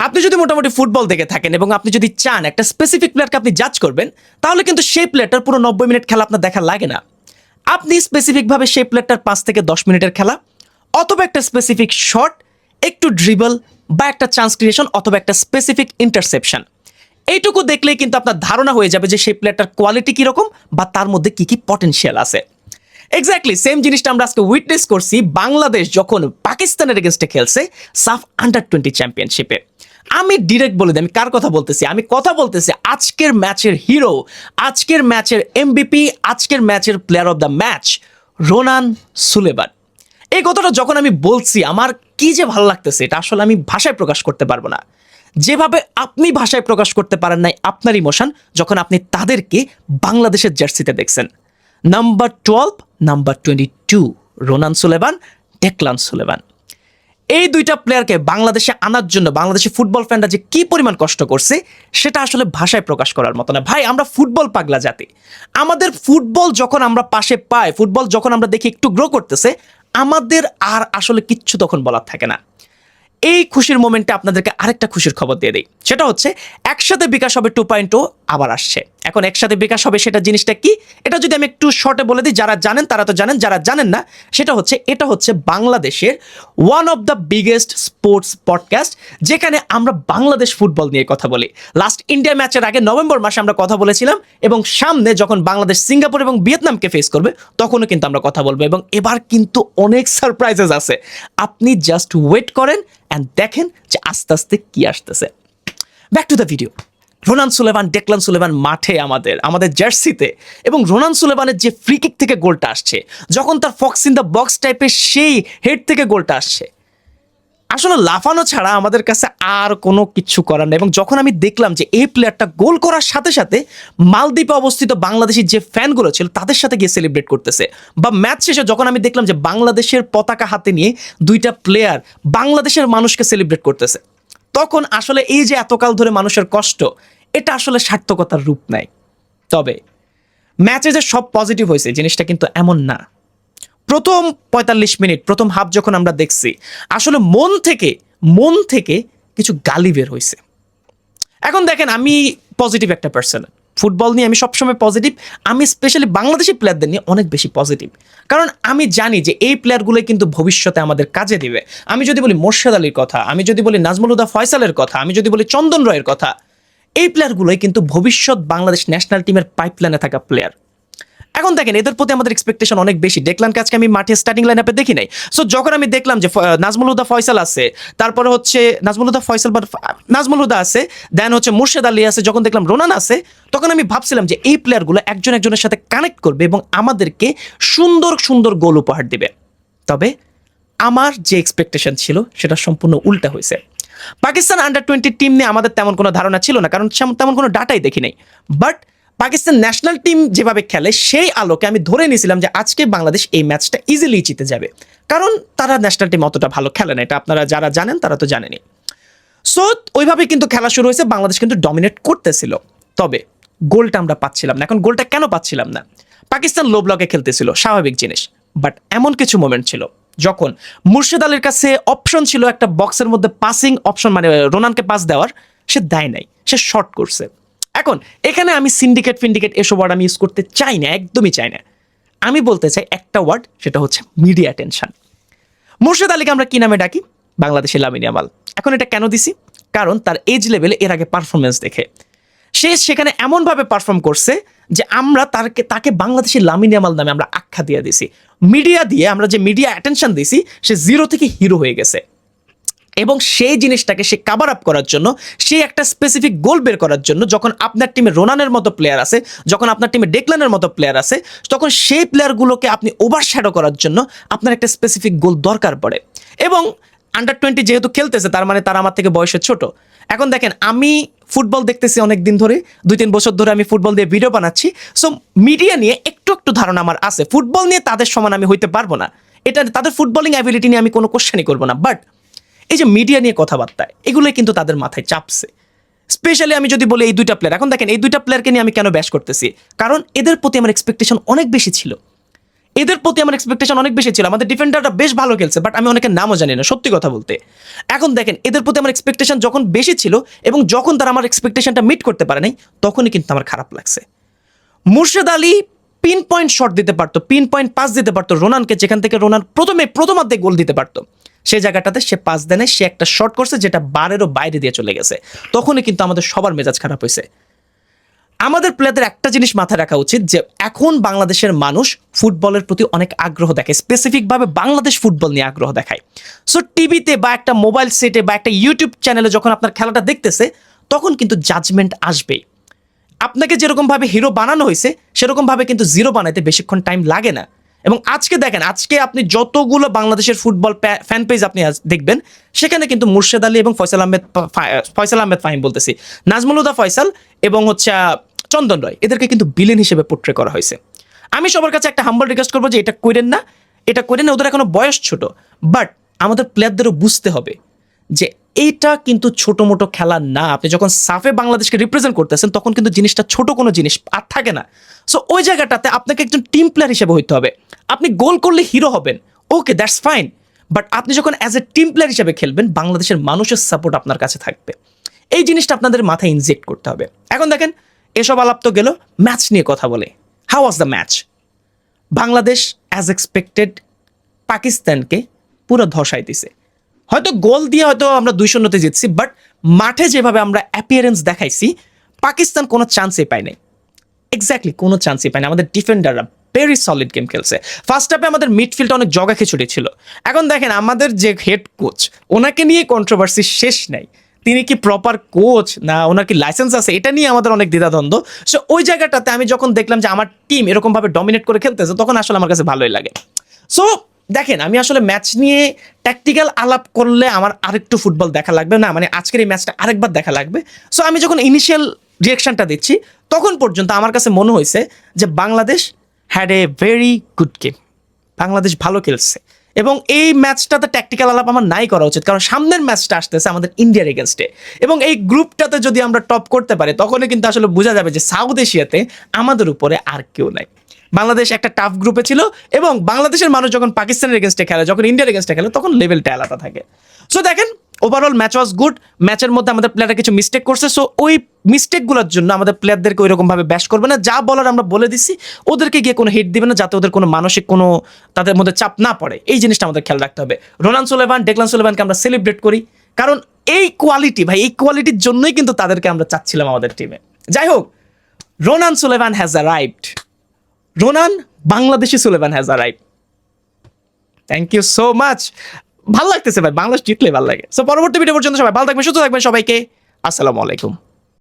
আপনি যদি মোটামুটি ফুটবল দেখে থাকেন এবং আপনি যদি চান একটা স্পেসিফিক প্লেয়ারকে আপনি জাজ করবেন, তাহলে কিন্তু সেই প্লেয়ারটার পুরো 90 মিনিট খেলা আপনার দেখা লাগে না। আপনি স্পেসিফিকভাবে সেই প্লেয়ারটার 5 থেকে 10 মিনিটের খেলা অথবা একটা স্পেসিফিক শট, একটু ড্রিবল বা একটা চান্স ক্রিয়েশন অথবা একটা স্পেসিফিক ইন্টারসেপশন, এইটুকু দেখলেই কিন্তু আপনার ধারণা হয়ে যাবে যে সেই প্লেয়ারটার কোয়ালিটি কীরকম বা তার মধ্যে কী কী পটেনশিয়াল আছে। এক্স্যাক্টলি সেম জিনিসটা আমরা আজকে উইটনেস করছি বাংলাদেশ যখন পাকিস্তানের এগেনস্টে খেলছে সাফ আন্ডার-20 চ্যাম্পিয়নশিপে। আমি ডিরেক্ট বলে দিই আমি কার কথা বলতেছি। আমি কথা বলতেছি আজকের ম্যাচের হিরো, আজকের ম্যাচের এমভিপি, আজকের ম্যাচের player of the match Ronan Suleman. এই কথাটা যখন আমি বলছি আমার কি যে ভালো লাগতেছে, এটা আসলে আমি ভাষায় প্রকাশ করতে পারবো না। যেভাবে আপনি ভাষায় প্রকাশ করতে পারেন নাই আপনার ইমোশন যখন আপনি তাদেরকে বাংলাদেশের জার্সিতে দেখছেন। Number 12, number 22 Ronan Suleman, Declan Suleman. এই দুইটা প্লেয়ারকে বাংলাদেশে আনার জন্য বাংলাদেশি ফুটবল ফ্যানরা যে কি পরিমাণ কষ্ট করছে সেটা আসলে ভাষায় প্রকাশ করার মতো না। ভাই, আমরা ফুটবল পাগলা জাতি। আমাদের ফুটবল যখন আমরা পাশে পাই, ফুটবল যখন আমরা দেখি একটু গ্রো করতেছে, আমাদের আর আসলে কিচ্ছু তখন বলার থাকে না। এই খুশির মোমেন্টে আপনাদেরকে আরেকটা খুশির খবর দিয়ে দিই, সেটা হচ্ছে একসাথে বিকাশ হবে 2.0 আবার আসছে। এখন একসাথে বিকাশ হবে সেটা জিনিসটা কি, এটা যদি আমি একটু শর্টে বলে দিই, যারা জানেন তারা তো জানেন, যারা জানেন না সেটা হচ্ছে এটা হচ্ছে বাংলাদেশের one of the biggest sports podcast, যেখানে আমরা বাংলাদেশ ফুটবল নিয়ে কথা বলি। লাস্ট ইন্ডিয়া ম্যাচের আগে নভেম্বর মাসে আমরা কথা বলেছিলাম এবং সামনে যখন বাংলাদেশ সিঙ্গাপুর এবং ভিয়েতনামকে ফেস করবে তখনও কিন্তু আমরা কথা বলবো এবং এবার কিন্তু অনেক সারপ্রাইজেস আছে। আপনি জাস্ট ওয়েট করেন অ্যান্ড দেখেন যে আস্তে আস্তে কি আসতেছে। Back to the video. Ronan Suleman, Declan Suleman মাঠে আমাদের জার্সিতে, এবং রোনান সুলেমানের যে ফ্রি কিক থেকে গোলটা আসছে, যখন তার ফক্স ইন দ্য বক্স টাইপের সেই হেড থেকে গোলটা আসছে, আসলে লাফানো ছাড়া আমাদের কাছে আর কোনো কিছু করার নেই। এবং যখন আমি দেখলাম যে এই প্লেয়ারটা গোল করার সাথে সাথে মালদ্বীপে অবস্থিত বাংলাদেশি যে ফ্যানগুলো ছিল তাদের সাথে গিয়ে সেলিব্রেট করতেছে, বা ম্যাচ শেষে যখন আমি দেখলাম যে বাংলাদেশের পতাকা হাতে নিয়ে দুইটা প্লেয়ার বাংলাদেশের মানুষকে সেলিব্রেট করতেছে, তখন আসলে এই যে এতকাল ধরে মানুষের কষ্ট, এটা আসলে সার্থকতার রূপ নেয়। তবে ম্যাচে যে সব পজিটিভ হয়েছে জিনিসটা কিন্তু এমন না। প্রথম 45 মিনিট, প্রথম হাফ যখন আমরা দেখছি, আসলে মন থেকে কিছু গালি বের হয়েছে। এখন দেখেন, আমি পজিটিভ একটা পার্সন, ফুটবল নিয়ে আমি সবসময় পজিটিভ। আমি স্পেশালি বাংলাদেশি প্লেয়ারদের নিয়ে অনেক বেশি পজিটিভ, কারণ আমি জানি যে এই প্লেয়ারগুলোই কিন্তু ভবিষ্যতে আমাদের কাজে দিবে। আমি যদি বলি মোর্শেদ আলীর কথা, আমি যদি বলি নাজমুল হুদা ফয়সালের কথা, আমি যদি বলি চন্দন রয়ের কথা, এই প্লেয়ারগুলোই কিন্তু ভবিষ্যৎ বাংলাদেশ ন্যাশনাল টিমের পাইপলাইনে থাকা প্লেয়ার। এখন দেখেন, এদের প্রতি আমাদের এক্সপেকটেশন অনেক বেশি। ডেকলানকে আজকে আমি মাঠে স্টার্টিং লাইন আপে দেখি নাই। সো যখন আমি দেখলাম যে নাজমুল হুদা ফয়সাল আছে, তারপরে হচ্ছে নাজমুল হুদা আছে, দেন হচ্ছে মুর্শেদ আলী আছে, যখন দেখলাম রোনান আছে, তখন আমি ভাবছিলাম যে এই প্লেয়ারগুলো একজন একজনের সাথে কানেক্ট করবে এবং আমাদেরকে সুন্দর সুন্দর গোল উপহার দিবে। তবে আমার যে এক্সপেকটেশন ছিল সেটা সম্পূর্ণ উল্টা হয়েছে। পাকিস্তান আন্ডার-20 টিম নিয়ে আমাদের তেমন কোনো ধারণা ছিল না, কারণ তেমন কোনো ডাটাই দেখি নাই। বাট পাকিস্তান ন্যাশনাল টিম যেভাবে খেলে সেই আলোকে আমি ধরে নিয়েছিলাম যে আজকে বাংলাদেশ এই ম্যাচটা ইজিলি জিতে যাবে, কারণ তারা ন্যাশনাল টিম অতটা ভালো খেলে না, এটা আপনারা যারা জানেন তারা তো জানেনই। সো ওইভাবে কিন্তু খেলা শুরু হয়েছে, বাংলাদেশ কিন্তু ডমিনেট করতেছিল। তবে গোলটা আমরা পাচ্ছিলাম না। এখন গোলটা কেন পাচ্ছিলাম না? পাকিস্তান লো ব্লকে খেলতেছিল, স্বাভাবিক জিনিস। বাট এমন কিছু মোমেন্ট ছিল যখন মুর্শেদ আলীর কাছে অপশন ছিল একটা বক্সের মধ্যে পাসিং অপশন, মানে রোনানকে পাস দেওয়ার, সে দেয় নাই, সে শর্ট করছে। এখন এখানে আমি সিন্ডিকেট এসব ওয়ার্ড আমি ইউজ করতে চাই না, একদমই চাই না। আমি বলতে চাই একটা ওয়ার্ড, সেটা হচ্ছে মিডিয়া টেনশন। মুর্শেদ আলীকে আমরা কি নামে ডাকি? বাংলাদেশের লামিন ইয়ামাল। এখন এটা কেন দিছি? কারণ তার এজ লেভেলে এর আগে পারফরমেন্স দেখে সে সেখানে এমনভাবে পারফর্ম করছে যে আমরা তাকে বাংলাদেশের লামিন ইয়ামাল নামে আমরা আখ্যা দিয়ে দিছি। মিডিয়া দিয়ে আমরা যে মিডিয়া অ্যাটেনশন দিছি, সে জিরো থেকে হিরো হয়ে গেছে। এবং সেই জিনিসটাকে সে কাভার আপ করার জন্য, সে একটা স্পেসিফিক গোল বের করার জন্য, যখন আপনার টিমে রোনানের মতো প্লেয়ার আছে, যখন আপনার টিমে ডেকলানের মতো প্লেয়ার আছে, তখন সেই প্লেয়ারগুলোকে আপনি ওভারশ্যাডো করার জন্য আপনার একটা স্পেসিফিক গোল দরকার পড়ে। এবং আন্ডার-20 যেহেতু খেলতেছে, তার মানে তারা আমার থেকে বয়সে ছোট। এখন দেখেন, আমি ফুটবল দেখতেছি অনেক দিন ধরে, 2-3 বছর ধরে আমি ফুটবল দিয়ে ভিডিও বানাচ্ছি। সো মিডিয়া নিয়ে একটু ধারণা আমার আছে। ফুটবল নিয়ে তাদের সমান আমি হইতে পারবো না, এটা তাদের ফুটবলিং অ্যাবিলিটি নিয়ে আমি কোনো কোশ্চেনই করবো না। বাট এই যে মিডিয়া নিয়ে কথাবার্তা, এগুলোই কিন্তু তাদের মাথায় চাপছে। স্পেশালি আমি যদি বলি এই দুইটা প্লেয়ার, এখন দেখেন এই দুইটা প্লেয়ারকে নিয়ে আমি কেন ব্যাশ করতেছি, কারণ এদের প্রতি আমার এক্সপেকটেশন অনেক বেশি ছিল। এদের প্রতি আমার এক্সপেকটেশন অনেক বেশি ছিল। আমাদের ডিফেন্ডাররা বেশ ভালো খেলছে, বাট আমি অনেকের নামও জানি না সত্যি কথা বলতে। এখন দেখেন এদের প্রতি আমার এক্সপেকটেশন যখন বেশি ছিল এবং যখন তারা আমার এক্সপেকটেশনটা মিট করতে পারে নাই, তখনই কিন্তু আমার খারাপ লাগছে। Murshed Ali pin point shot দিতে পারতো, পিন পয়েন্ট পাস দিতে পারতো রোনানকে, যেখান থেকে রোনান প্রথমার্ধে গোল দিতে পারতো। সেই জায়গাটাতে সে পাস দেয় নাই, সে একটা শট করছে যেটা বারেরও বাইরে দিয়ে চলে গেছে। তখনই কিন্তু আমাদের সবার মেজাজ খারাপ হয়েছে। আমাদের প্লেয়ারদের একটা জিনিস মাথায় রাখা উচিত যে এখন বাংলাদেশের মানুষ ফুটবলের প্রতি অনেক আগ্রহ দেখায়, স্পেসিফিকভাবে বাংলাদেশ ফুটবল নিয়ে আগ্রহ দেখায়। সো টিভিতে বা একটা মোবাইল সেটে বা একটা ইউটিউব চ্যানেলে যখন আপনার খেলাটা দেখতেছে, তখন কিন্তু জাজমেন্ট আসবেই। আপনাকে যেরকমভাবে হিরো বানানো হয়েছে সেরকমভাবে কিন্তু জিরো বানাইতে বেশিক্ষণ টাইম লাগে না। এবং আজকে দেখেন, আজকে আপনি যতগুলো বাংলাদেশের ফুটবল ফ্যান পেজ আপনি দেখবেন, সেখানে কিন্তু মুর্শেদ আলী এবং ফয়সাল আহমেদ ফাহিম বলতেছি, নাজমুল হুদা ফয়সাল এবং হচ্ছে চন্দন রয়, এদেরকে কিন্তু বিলেন হিসেবে পোট্রে করা হয়েছে। আমি সবার কাছে একটা হাম্বল রিকোয়েস্ট করবো যে এটা করেন না, এটা করেন না, ওদের এখনো বয়স ছোট। বাট আমাদের প্লেয়ারদেরও বুঝতে হবে যে এইটা কিন্তু ছোট মোটো খেলা না। আপনি যখন সাফে বাংলাদেশকে রিপ্রেজেন্ট করতেছেন, তখন কিন্তু জিনিসটা ছোট কোনো জিনিস আর থাকে না। সো ওই জায়গাটাতে আপনাকে একজন টিম প্লেয়ার হিসেবে হইতে হবে। আপনি গোল করলে হিরো হবেন, ওকে, দ্যাটস ফাইন। বাট আপনি যখন অ্যাজ এ টিম প্লেয়ার হিসেবে খেলবেন, বাংলাদেশের মানুষের সাপোর্ট আপনার কাছে থাকবে। এই জিনিসটা আপনাদের মাথায় ইনজেক্ট করতে হবে। এখন দেখেন, এসব আলাপ তো গেল, ম্যাচ নিয়ে কথা বলে। How was the match? Bangladesh as expected পাকিস্তানকে পুরো ধসাই দিছে। হয়তো গোল দিয়ে হয়তো আমরা 2-0 জিতছি, বাট মাঠে যেভাবে আমরা অ্যাপিয়ারেন্স দেখাইছি, পাকিস্তান কোনো চান্সই পায় নাই। এক্স্যাক্টলি কোনো চান্সই পায় না। আমাদের ডিফেন্ডাররা ভেরি সলিড গেম খেলছে। ফার্স্ট হাফে আমাদের মিডফিল্ডটা অনেক জগা খিচুড়ি ছিল। এখন দেখেন আমাদের যে হেড কোচ, ওনাকে নিয়ে কন্ট্রোভার্সি শেষ নাই। তিনি কি প্রপার কোচ না ওনার কি লাইসেন্স আছে, এটা নিয়ে আমাদের অনেক দ্বিধাদ্বন্দ্ব। সো ওই জায়গাটাতে আমি যখন দেখলাম যে আমার টিম এরকমভাবে ডমিনেট করে খেলতেছে, তখন আসলে আমার কাছে ভালোই লাগে। সো দেখেন, আমি আসলে ম্যাচ নিয়ে ট্যাকটিক্যাল আলাপ করলে আমার আরেকটু ফুটবল দেখা লাগবে, না মানে আজকের এই ম্যাচটা আরেকবার দেখা লাগবে। সো আমি যখন ইনিশিয়াল রিয়াকশনটা দিচ্ছি, তখন পর্যন্ত আমার কাছে মনে হয়েছে যে Bangladesh had a very good game, Bangladesh ভালো খেলছে। এবং এই ম্যাচটাতে ট্যাকটিক্যাল আলাপ আমার নাই করা উচিত, কারণ সামনের ম্যাচটা আসতেছে আমাদের ইন্ডিয়ার এগেনস্টে। এবং এই গ্রুপটাতে যদি আমরা টপ করতে পারি, তখনই কিন্তু আসলে বোঝা যাবে যে সাউথ এশিয়াতে আমাদের উপরে আর কেউ নাই। বাংলাদেশ একটা টাফ গ্রুপে ছিল, এবং বাংলাদেশের মানুষ যখন পাকিস্তানের এগেনস্টে খেলে, যখন ইন্ডিয়ার এগেনস্টে খেলে, তখন লেভেলটা আলাদা থাকে। সো দেখেন, ওভারঅল ম্যাচ ওয়াজ গুড। ম্যাচের মধ্যে আমাদের প্লেয়াররা কিছু মিস্টেক করছে, সো ওই মিস্টেকগুলোর জন্য আমাদের প্লেয়ারদেরকে ওই রকমভাবে ব্যাশ করবে না। যা বলার আমরা বলে দিচ্ছি, ওদেরকে গিয়ে কোনো হিট দিবে না, যাতে ওদের কোনো মানসিক কোনো তাদের মধ্যে চাপ না পড়ে। এই জিনিসটা আমাদের খেয়াল রাখতে হবে। রোনান সুলেমান, ডেকলান সুলেমানকে আমরা সেলিব্রেট করি, কারণ এই কোয়ালিটি ভাই, এই কোয়ালিটির জন্যই কিন্তু তাদেরকে আমরা চাচ্ছিলাম আমাদের টিমে। যাই হোক, Ronan Suleman has arrived. Ronan Bangladeshi Suleman has arrived. Thank you so much. ভালো লাগতেছে ভাই, বাংলাদেশ জিতলে ভালো লাগে। সো পরবর্তী ভিডিও পর্যন্ত সবাই ভালো থাকবেন, সুস্থ থাকবেন। সবাইকে আসসালামু আলাইকুম।